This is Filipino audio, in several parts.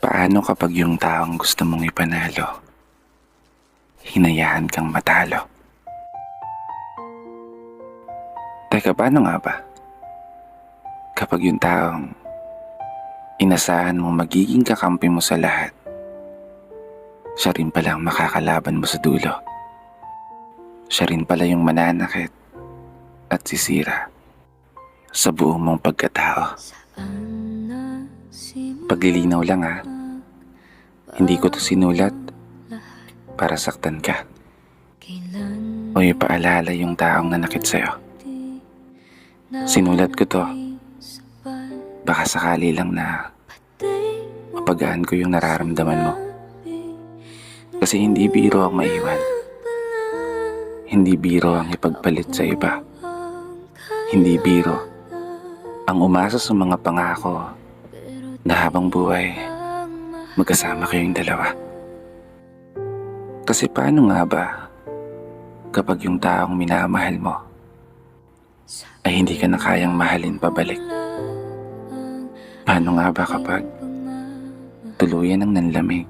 Paano kapag yung taong gusto mong ipanalo, hinayaan kang matalo? Teka, paano nga ba? Kapag yung taong inasahan mong magiging kakampi mo sa lahat, siya rin pala ang makakalaban mo sa dulo. Siya rin pala yung mananakit at sisira sa buong mong pagkatao. Paglilinaw lang ha, hindi ko to sinulat para saktan ka o ipaalala yung taong nanakit sa'yo. Sinulat ko to baka sakali lang na mapagaan ko yung nararamdaman mo. Kasi hindi biro ang maiwan. Hindi biro ang ipagpalit sa iba. Hindi biro ang umasa sa mga pangako na habang buhay magkasama kayong dalawa. Kasi paano nga ba kapag yung taong minamahal mo ay hindi ka na kayang mahalin pabalik? Paano nga ba kapag tuluyan ang nanlamig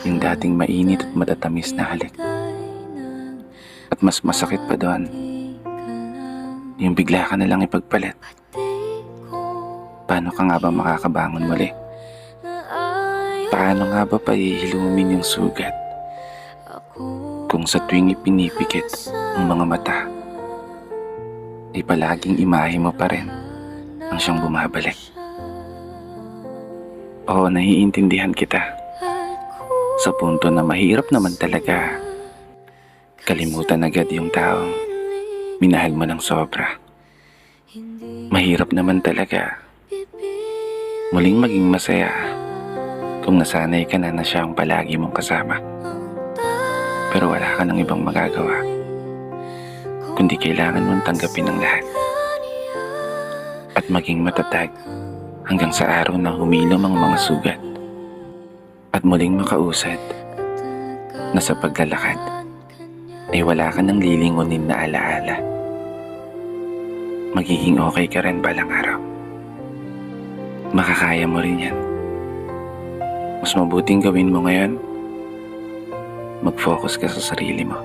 yung dating mainit at matatamis na halik? At mas masakit pa doon, yung bigla ka na lang ipagpalit. Paano ka nga ba makakabangon muli? Paano nga ba paihilumin yung sugat kung sa tuwing ipinipikit ang mga mata ay palaging imahe mo pa rin ang siyang bumabalik? Oo, naiintindihan kita sa punto na mahirap naman talaga kalimutan agad yung taong minahal mo ng sobra. Mahirap naman talaga muling maging masaya kung nasanay ka na siya ang palagi mong kasama. Pero wala ka ng ibang magagawa kundi kailangan mong tanggapin ang lahat at maging matatag hanggang sa araw na humilom ang mga sugat at muling makausad na sa paglalakad ay wala ka ng lilingunin na alaala. Magiging okay ka rin balang araw. Makakaya mo rin yan. Mas mabuting gawin mo ngayon, mag-focus ka sa sarili mo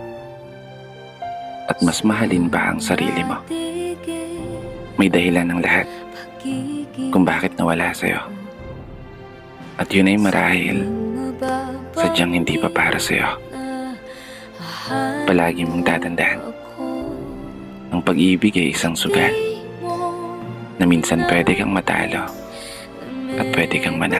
at mas mahalin pa ang sarili mo. May dahilan ng lahat kung bakit nawala sa'yo. At yun ay marahil sadyang hindi pa para sa'yo. Palagi mong tatandaan, ang pag-ibig ay isang sugal na minsan pwede kang matalo at pwede kang manalo.